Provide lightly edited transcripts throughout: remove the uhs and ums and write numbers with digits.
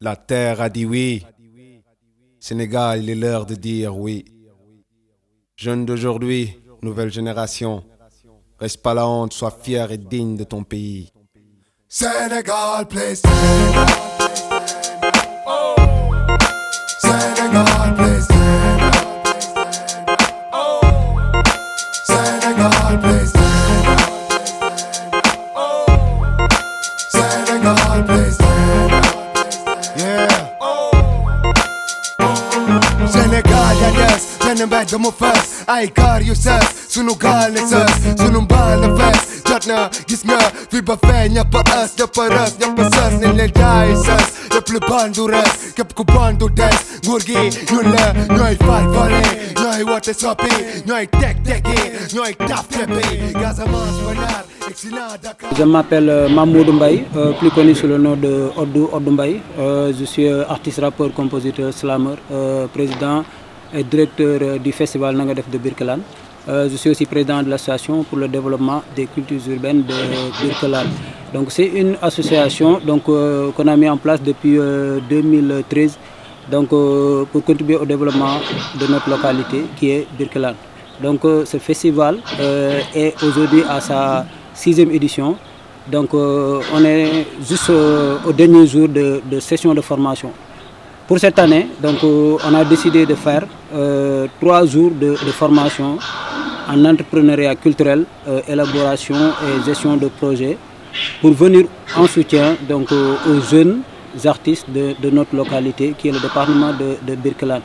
La terre a dit oui. Sénégal, il est l'heure de dire oui. Jeunes d'aujourd'hui, nouvelle génération, reste pas la honte, sois fier et digne de ton pays. Sénégal, please stand up. Oh. Sénégal, please stand up. Oh. Sénégal, please stand up. Oh. Sénégal, please stand up. Yeah. Oh. Sénégal, ya des, benn mbedd mu fees ay kaar yu sees sunu gaal ne sees sunu mbaal ne fees jot na gis nga fi ba fee ñëpp a ës ñëpp a rës ñëpp a sës nañ leen daay sës lépp lu bandu res képp ku bandu des nguur gi ñun la ñooy fal fale ñooy woote soppi ñooy teg tegi ñooy taf teppi Casamance ba Ndar excellent Dakar. Je m'appelle Mamoudou Mbaye, plus connu sous le nom de Odou Mbaye. Je suis artiste, rappeur, compositeur, slammer, président et directeur du festival Nangadef de Birkelane. Je suis aussi président de l'association pour le développement des cultures urbaines de Birkelane. Donc c'est une association qu'on a mis en place depuis 2013 pour contribuer au développement de notre localité qui est Birkelane. Donc ce festival est aujourd'hui à sa 6e édition. Donc on est juste au dernier jour de session de formation. Pour cette année, on a décidé de faire 3 jours de formation en entrepreneuriat culturel, élaboration et gestion de projets pour venir en soutien aux jeunes artistes de notre localité qui est le département de Birkelane.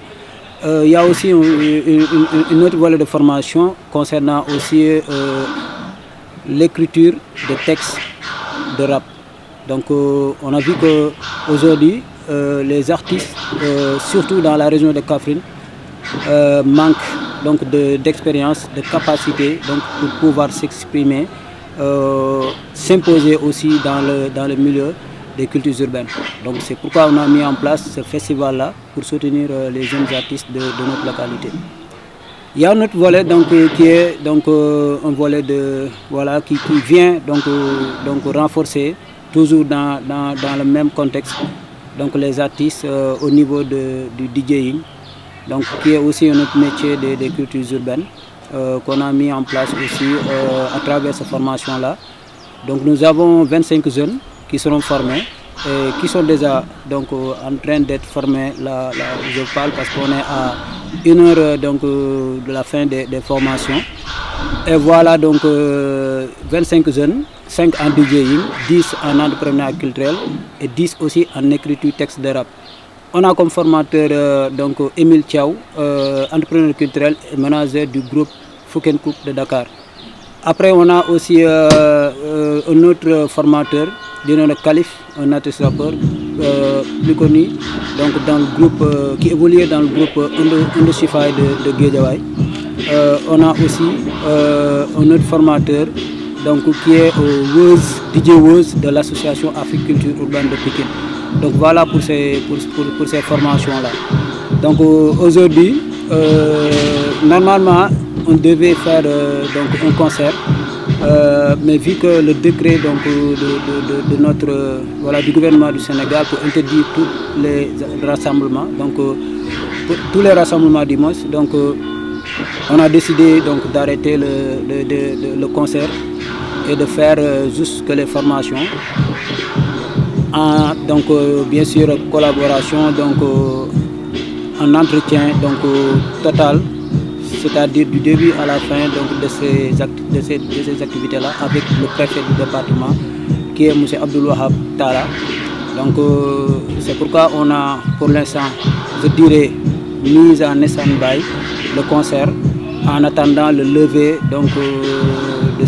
Il y a aussi une autre volet de formation concernant aussi l'écriture de textes de rap. Donc on a vu qu'aujourd'hui les artistes, surtout dans la région de Kaffrine, manquent d'expérience, de capacité pour pouvoir s'exprimer, s'imposer aussi dans le milieu des cultures urbaines. Donc c'est pourquoi on a mis en place ce festival-là pour soutenir les jeunes artistes de notre localité. Il y a un autre volet qui est un volet qui vient renforcer toujours dans le même contexte les artistes au niveau du DJing, qui est aussi un autre métier des cultures urbaines qu'on a mis en place aussi à travers cette formation-là. Donc nous avons 25 jeunes qui seront formés et qui sont déjà en train d'être formés. Là, je parle parce qu'on est à 1 heure de la fin des formations. Et voilà 25 jeunes, 5 en DJing, 10 en entrepreneuriat culturel et 10 aussi en écriture texte de rap. On a comme formateur Émile Thiaw, entrepreneur culturel et manager du groupe Fouken Coupe de Dakar. Après on a aussi un autre formateur du nom de Khalif, un artiste rappeur plus connu dans le groupe qui évoluait dans le groupe Undeshify de Guédiawaye. On a aussi un autre formateur qui est DJ Woz de l'association Africulture Urbaine de Pékin. Donc voilà pour ces formations-là. Donc aujourd'hui, normalement, on devait faire un concert, mais vu que le décret de notre du gouvernement du Sénégal pour interdire tous les rassemblements, tous les rassemblements du moins, on a décidé d'arrêter le concert et de faire juste que les formations. Bien sûr collaboration en entretien total, c'est-à-dire du début à la fin de ces activités-là avec le préfet du département qui est M. Abdoul Wahab Tara. C'est pourquoi on a pour l'instant, je dirais, mis en stand-by le concert en attendant le lever de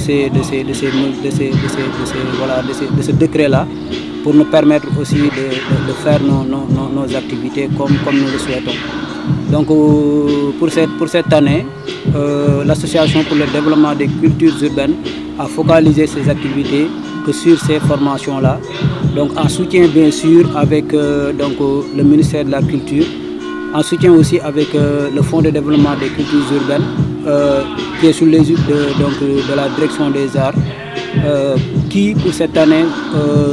ce décret-là pour nous permettre aussi de faire nos activités comme nous le souhaitons. Donc pour cette année, l'association pour le développement des cultures urbaines a focalisé ses activités que sur ces formations-là. Donc en soutien bien sûr avec le ministère de la Culture, en soutien aussi avec le Fonds de développement des cultures urbaines qui est sous l'égide de la direction des arts qui pour cette année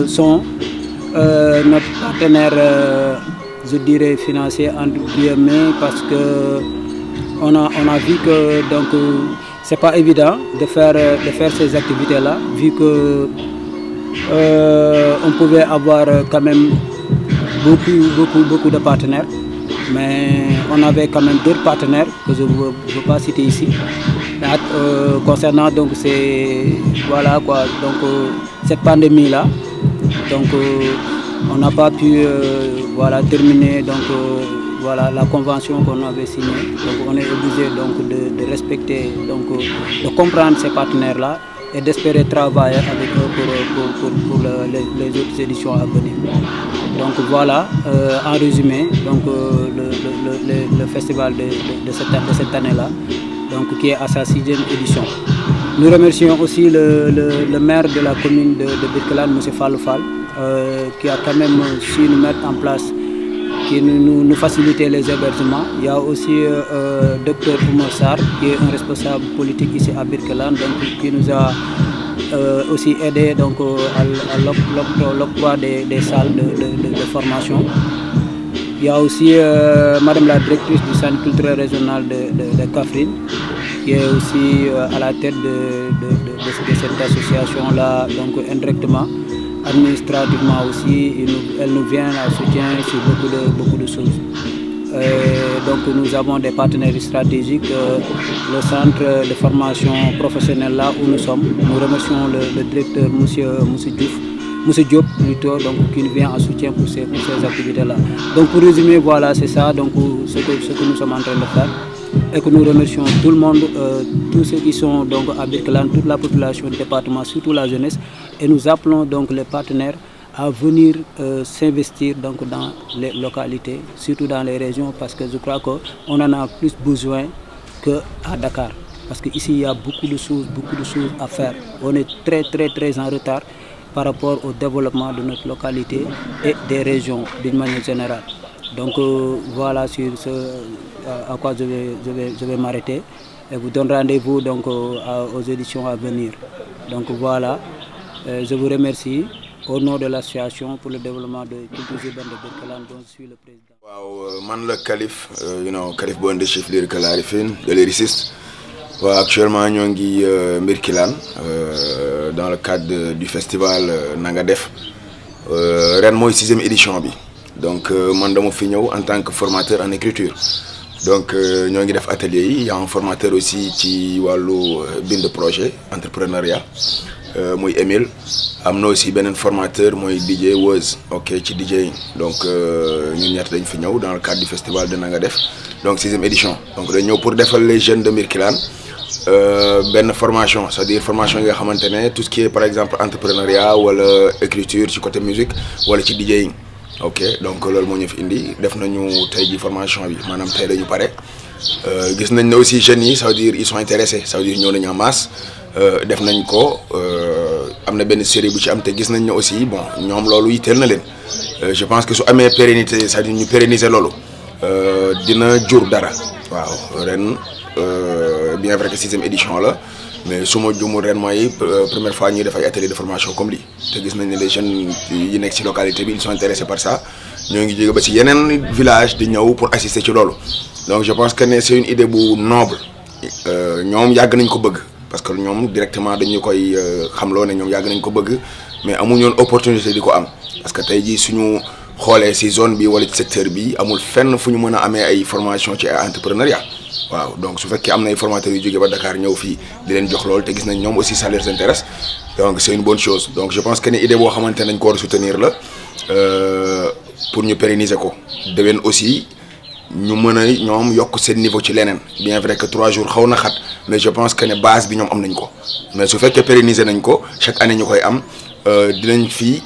sont notre partenaire, je dirais financier entre guillemets, parce que on a vu que donc c'est pas évident de faire ces activités là, vu que on pouvait avoir quand même beaucoup de partenaires, mais on avait quand même d'autres partenaires que je ne veux pas citer ici. Concernant donc voilà quoi, donc cette pandémie là, donc on n'a pas pu voilà terminer donc voilà la convention qu'on avait signée. Donc on est obligé donc de respecter, donc de comprendre ces partenaires là et d'espérer travailler avec eux pour les autres éditions à venir. Donc voilà, en résumé, donc le festival de cette année-là, donc qui est à sa 6e édition. Nous remercions aussi le maire de la commune de Birkelane, M. Fallou Fall, qui a quand même su nous mettre en place, qui nous faciliter les hébergements. Il y a aussi Dr Oumar Sarr, qui est un responsable politique ici à Birkelane, donc qui nous a aussi aidé donc à l'octroi des salles de formation. Il y a aussi Madame la directrice du centre culturel régional de Kaffrine, qui est aussi à la tête de cette association-là, donc indirectement, administrativement aussi, elle nous vient à soutien sur beaucoup de choses. Donc nous avons des partenaires stratégiques, le centre de formation professionnelle là où nous sommes. Nous remercions le directeur Monsieur Diop plutôt, donc qui nous vient en soutien pour ces activités-là. Donc pour résumer, voilà, c'est ça donc ce que nous sommes en train de faire. Et que nous remercions tout le monde, tous ceux qui sont donc à Birkelane, toute la population du département, surtout la jeunesse. Et nous appelons donc les partenaires à venir s'investir donc dans les localités, surtout dans les régions, parce que je crois qu'on en a plus besoin qu'à Dakar. Parce qu'ici, il y a beaucoup de choses à faire. On est très en retard par rapport au développement de notre localité et des régions d'une manière générale. Donc voilà sur ce à quoi je vais m'arrêter et vous donne rendez-vous donc aux éditions à venir. Donc voilà, je vous remercie au nom de l'association pour le développement de culture urbaine de Birkelane dont je suis le président. Waaw man la Kalif Kalif Bondé, chef lyrical Arifine de lyriciste. Waaw actuellement ñoo ngi Birkelane dans le cadre du festival Nanga Def ren mooy 6e édition bi. Donc man dama fi ñëw en tant que formateur en écriture. Donc ñoo ngi def atelier yi, il y a un formateur aussi ci wàllu bind projet entrepreneuriat muy Émile. Am na aussi beneen formateur mooy DJ Woz, ok ci DJ. Donc ñun ñett dañ fi ñëw dans le cadre du festival de Nanga Def, donc 6e édition. Donc dañ ñëw pour defal les jeunes de Birkelane benn formation, c'est-à-dire formation yi nga xamante ne tout ce qui est par exemple entrepreneuriat wala écriture ci côté musique wala ci DJing. Ok, donc loolu moo ñu fi indi def nañu tey ji formation bi maanaam tey dañu pare gis nañ ne aussi jeunes yi ça veut dire ils sont intéressés, ça veut dire ñëw nañu en masse def nañ ko am na benn série bu ci am te gis nañ ne aussi bon ñoom loolu yitteel na leen. Je pense que su amee pérennité c'est-à-dire ñu pérenniser loolu dina jur dara. Waaw ren bien vrai que 6e édition la mais su ma jumul ren mooy première fois ñuy def ay atelier de formation comme lii te gis nañ ne les jeunes yi nekk ci localité bi ils sont intéressés par ça ñoo ngi jóge ba ci yeneen village di ñëw pour assister ci loolu. Donc je pense que ne c'est une idée bu noble ñoom yàgg nañ ko bëgg parce que ñoom directement dañu koy xamloo ne ñoom yàgg nañ ko bëgg mais amuñu woon opportunité di ko am parce que tey jii suñu xoolee ci zone bi wala ci secteur bi amul fenn fu ñu mën a amee ay formation ci entrepreneuriat. Waaw donc su fekkee am na ay formateurs yu jógee ba Dakar ñëw fii di leen jox loolu te gis nañ ñoom aussi ça les intéresse donc c'est une bonne chose. Donc je pense que ne idée boo xamante nañ ko war a soutenir la pour ñu pérenniser ko déwén aussi ñu mën a ñoom yokk seen niveau ci leneen bien vrai que 3 jours xaw na xat mais je pense que ne base bi ñoom am nañ ko mais su fekkee pérenniser nañ ko chaque année ñu koy am dinañ fii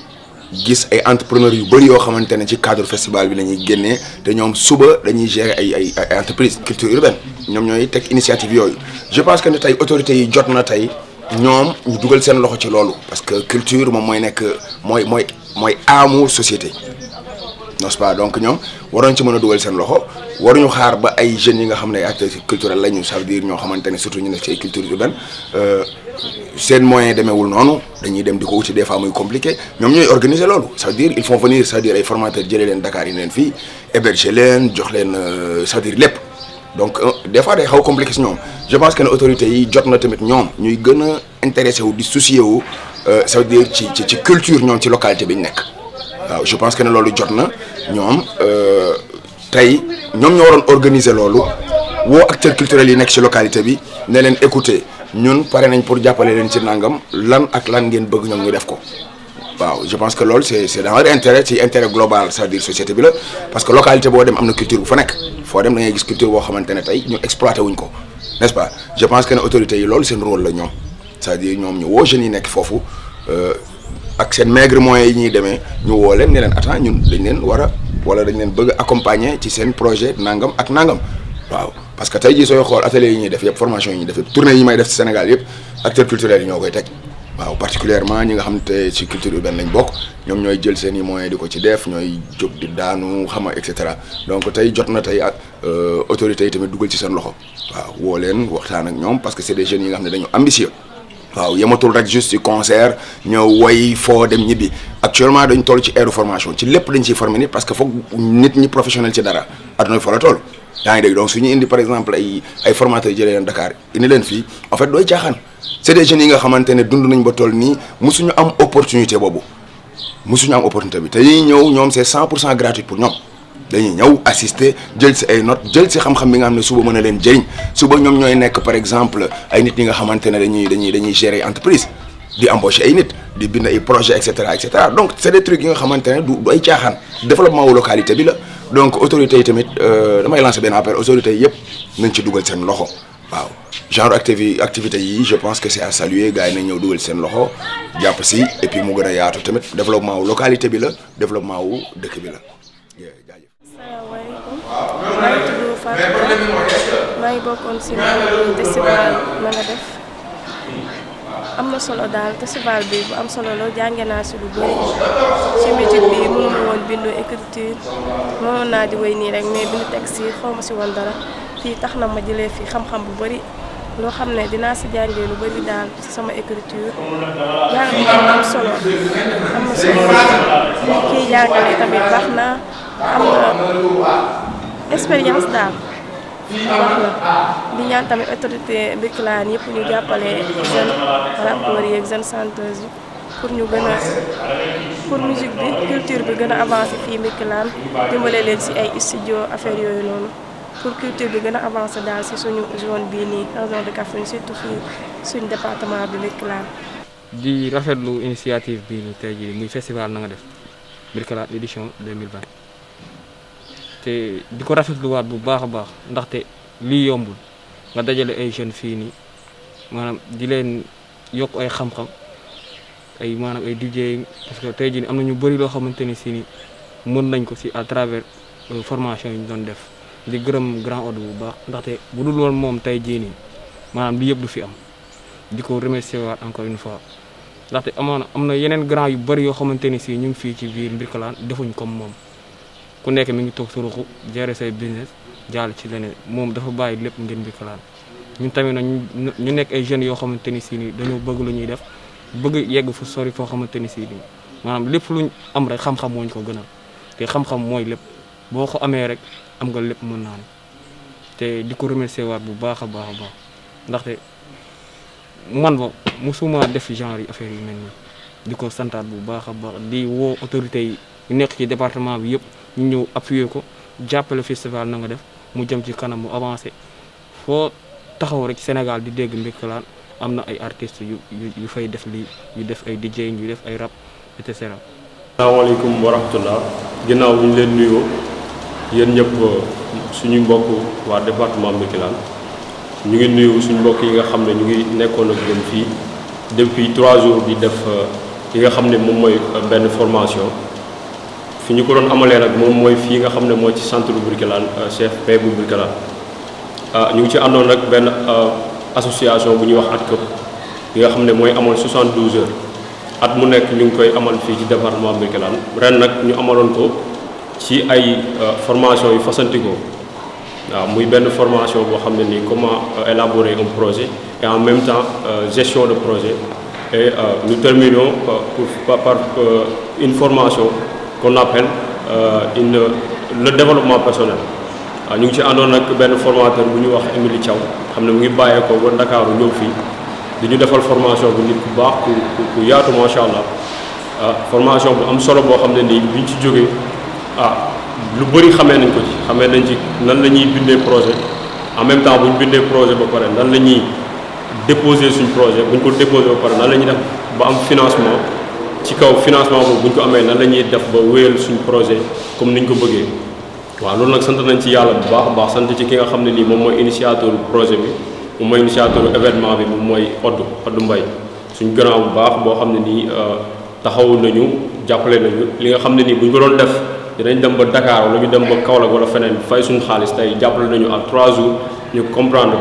gis ay entrepreneurs yu bëri yoo xamante ne ci cadre festival bi la ñuy génnee te ñoom suba dañuy gérer ay entreprise culture urbaine ñoom ñooy teg initiative yooyu. Je pense que ne tey autorités yi jot na tey ñoom ñu dugal seen loxo ci loolu parce que culture moom mooy nekk mooy aamu société n'est-ce pas donc ñoom waroon ci mën a dugal seen loxo waruñu xaar ba ay jeunes yi nga xam ne ay acteurs culturels lañu ça veut dire ñoo xamante ne surtout ñu nekk ci ay culture urbaine seen moyen demeewul noonu dañuy dem di ko wuti des fois muy compliqué ñoom ñooy organiser loolu ça veut dire ils font venir ça veut dire ay formateurs jëlee leen Dakar yi leen fii héberger leen jox leen ça veut dire lépp donc des fois day xaw compliqué si ñoom je pense que ne autorités yi jot na tamit ñoom ñuy gën a intéressé wu di soucier wu ça veut dire ci culture ñoom ci localité bi ñu nekk waaw je pense que ne loolu jot na ñoom tey ñoom ñoo waroon organiser loolu woo acteurs culturels yi nekk ci localité bi ne leen écouter ñun pare nañ pour jàppale leen ci nangam lan ak lan ngeen bëgg ñoom ñu def ko waaw je pense que loolu c'est dans leur intérêt ci intérêt global c'est-à-dire société bi la parce que localité boo dem am na culture bu fa nekk foo dem da ngay gis culture boo xamante ne tey ñu exploité wuñ ko n'est-ce pas je pense que ne autorités yi loolu seen rôle la ñoom c'est-à-dire ñoom ñu woo jeunes yi nekk foofu ak seen maigre moyens yi ñuy demee ñu woo leen ne leen attends ñun dañ leen war a wala dañ leen bëgg accompagner ci seen projet nangam ak nangam waaw parce que tey jii sooy xool ateliers yi ñuy def yëpp formation yi ñuy def yëpp tournée yi may def ci Sénégal yëpp acteurs culturels yi ñoo koy teg waaw particulièrement ñi nga xam te ci culture urbaine lañ bokk ñoom ñooy jël seen i moyens di ko ci def ñooy jóg di daanu xama et cetera donc tey jot na tey ak autorités yi tamit dugal ci seen loxo waaw woo leen waxtaan ak ñoom parce que c'est des jeunes yi nga xam ne dañu ambitieux waaw yematul rek juste ci concert ñëw woy foo dem ñibbi actuellement dañ toll ci ère formation ci lépp dañ ciy former nit parce que foog nit ñi professionnel ci dara adduna fa la toll yaa ngi dégg donc su ñu indi par exemple ay formateurs jëlee leen Dakar indi leen fii en fait dooy caaxaan c'est des jeunes yi nga xamante ne dund nañ ba toll nii musuñu am opportunité boobu musuñu am opportunité bi te ñuy ñëw ñoom c'est 100% gratuit pour ñoom dañuy ñëw assister jël ci ay notes jël ci xam-xam bi nga xam ne suba mën a leen jëriñ suba ñoom ñooy nekk par exemple ay nit ñi nga xamante ne dañuy gérer entreprise di embaucher ay nit di bind ay projets et cetera donc c'est des trucs yi nga xamante ne du ay caaxaan développement wu localité bi la donc autorités yi tamit damay lancer benn appel autorités yi yëpp nañ ci dugal seen loxo waaw genre activité yi je pense que c'est à saluer gars yi nañ ñëw dugal seen loxo jàpp si et puis mu gën a yaatu tamit développement wu localité bi la développement wu dëkk bi la jaajëf. Asalaamaaleykum maa ngi tudd Fatou maa ngi bokkoon si festival na nga def am na solo daal festival bi bu am solo la jànge naa si lu bëri ci musique bi mënuma woon bindu écriture mënoon naa di wéy nii rek mais bindu texte yi xaw ma si woon dara fii tax na ma jëlee fi xam-xam bu bëri loo xam ne dinaa si jàngee lu bëri daal ci sama écriture jàng bi am solo kii jàngale tamit baax na am na expérience daal baax na di ñaan tamit autorité Birkelane yëpp ñu jàppale jeunes rappeurs yi ak jeunes chanteuses yi pour ñu gën a pour musique bi culture bi gën a avancer fii Birkelane dimbale leen si ay studio affaire yooyu noonu pour culture bi gën a avancer daal si suñu zone bii nii région de Kaffrine surtout fii suñu département bi Birkelane. di rafetlu initiative bi nii tey jii muy festival na nga def Birkelane édition 2020 te di ko rafetluwaat bu baax a baax ndaxte lii yombul nga dajale ay jeunes fii nii maanaam di leen yokk ay xam-xam ay maanaam ay DJ parce que tey jii am na ñu bëri loo xamante ni si ni mën nañ ko si à travers formation yi ñu doon def di gërëm grand ordre bu baax ndaxte bu dul woon moom tey jii nii maanaam li yëpp du fi am di ko remercier waat encore une fois ndaxte am na yeneen grand yu bëri yoo xamante ni si ñu ngi fii ci biir Birkelane defuñ comme moom ku nekk mi ngi toog sa ruxu gérer say business jàll ci leneen moom dafa bàyyi lépp ngeen Birkelane ñun tamit nag ñu nekk ay jeunes yoo xamante ni si ni dañoo bëgg lu ñuy def bëgg yegg fu sori foo xamante ni si ni maanaam lépp luñ am rek xam-xam moo ñu ko gënal te xam-xam mooy lépp boo ko amee rek am nga lépp mën naa ne te di ko remercier waat bu baax a baax a baax ndaxte man ba musuma def genre yi affaire yu mel nii di ko santaat bu baax a baax di woo autorités yi nekk ci département bi yëpp ñu ñëw appuyer ko jàppale festival na nga def mu jëm ci kanam mu avancé foo taxaw rek Sénégal di dégg Birkelane am na ay artistes yu fay def lii yu def ay DJ yu def ay rap et cetera. asalaamaaleykum wa rahmatullah ginnaaw bu ñu leen nuyoo yéen ñëpp suñu mbokk waa département Birkelane ñu ngi nuyu suñu mbokk yi nga xam ne ñu ngi nekkoon ak ñoom fii depuis 3 jours di def yi nga xam ne moom mooy benn formation fi ñu ko doon amalee nag moom mooy fii nga xam ne mooy ci centre bu Birkelane CFP bu Birkelane ñu ngi ci àndoon nag benn association bu ñuy wax ATCOP yi nga xam ne mooy amoon 72 heures at mu nekk ñu ngi koy amal fii ci département Birkelane ren nag ñu amaloon ko ci ay formation yu fasantikoo waaw muy benn formation boo xam ne nii comment élaborer un projet et en même temps gestion de projet et nous terminons par une formation qu'on appelle le développement personnel waaw ñu ngi ci àndoon nag benn formateur bu ñuy wax Émilie Thiaw xam ne mu ngi bàyyeekoo ba Ndakaaru ñëw fii di ñu defal formation bu nit ku baax ku yaatu macha allah formation bu am solo boo xam ne nii biñ ci jógee lu bëri xamee nañ ko ci xamee nañ ci nan la ñuy bindee projet en même temps bu ñu bindee projet ba pare nan la ñuy déposer suñ projet bu ñu ko déposer ba pare nan la ñuy def ba am financement ci kaw financement boobu bu ñu ko amee nan la ñuy def ba wéyal suñ projet comme ni ñu ko bëggee waaw loolu nag sant nañ ci yàlla bu baax a baax sant ci ki nga xam ne nii moom mooy initiateur projet bi moom mooy initiateur événement bi moom mooy Oddu Mbaye suñ gannaaw bu baax boo xam ne nii taxaw nañu jàppale nañu li nga xam ne nii bu ñu ko doon def dinañ dem ba Dakar wala ñu dem ba Kaolack wala feneen fay suñu xaalis tey jàppale nañu à 3 jours ñu comprendre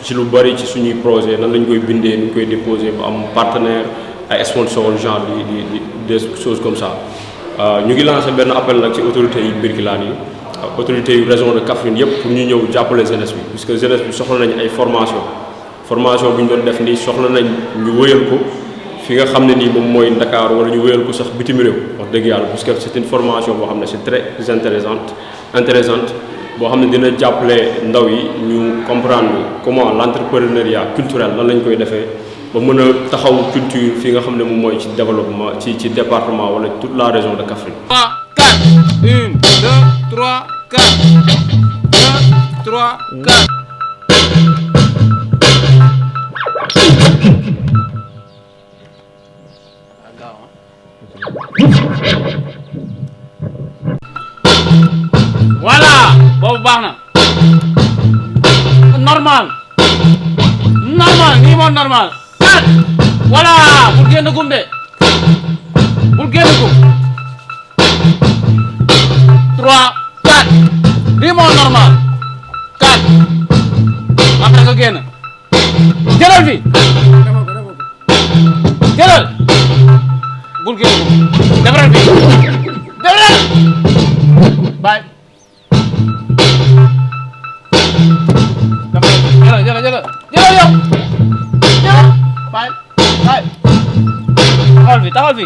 ci lu bari ci suñuy projet nan lañ koy bindee nu ñu koy déposer ba am partenaire ay sponsor genre di des choses comme ça. ñu ngi lancé benn appel nag ci autorités yi Birkelane yi autorités yu région de Kaffrine yëpp pour ñu ñëw jàppale jeunesse bi puisque jeunesse bi soxla nañ ay formation bu ñu doon def nii soxla nañ ñu wëyal ko fi nga xam ne nii moom mooy Dakar wala ñu wéyal ko sax bitim réew wax dëgg yàlla parce que c'est une formation boo xam ne c'est très intéressante boo xam ne dina jàppale ndaw yi ñu comprendre comment l'entrepreneuriat culturel nan lañ koy defee ba mën a taxaw culture fi nga xam ne moom mooy ci développement ci département wala toute la région de Kaffrine. 3 4 1 2 3 4 2 3 4. Voilà boobu baax na normal nii moo normal 4 voilà bul génn gum de bul génn gum 3 4 nii moo normal 4 après nga génn jëlal fi jëlal bul génn gum defaral fi defaral bye jëlal yow jëlal bye taxawal fi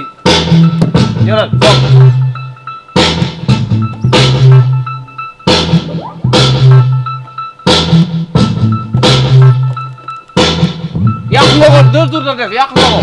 jëlal toog yàq nga ko 2 tours la def yàq nga ko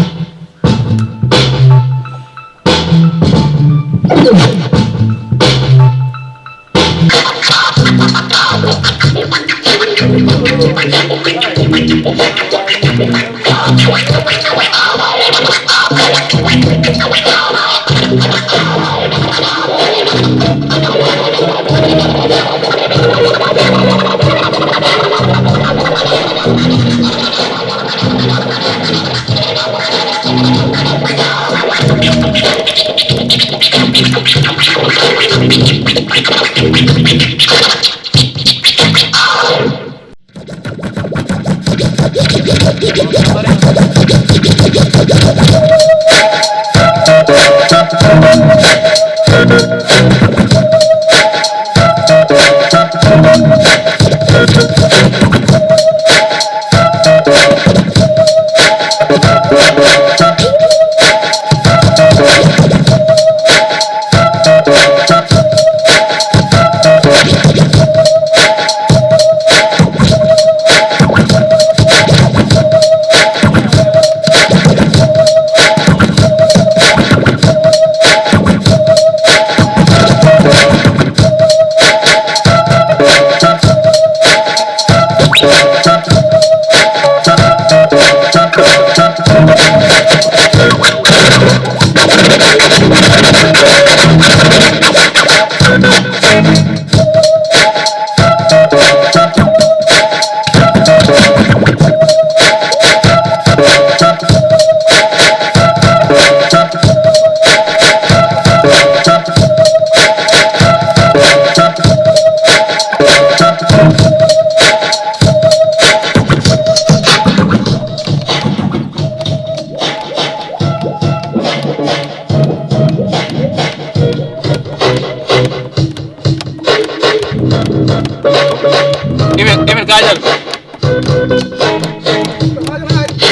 Emel kaay jël.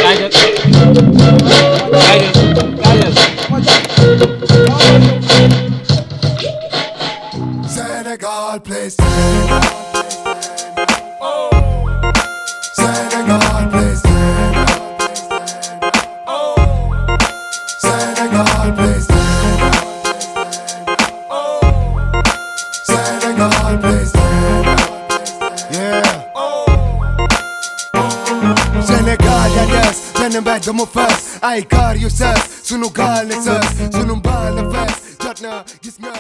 Kaay jël. Senegal, please. Senegal, please. Senegal, please. Senegal, please. Yeah. Senegal, yes. Benim ben de mu fes. Ay kar you ses. Sunu gal ne ses. Sunu bal ne fes. Jatna gis nga.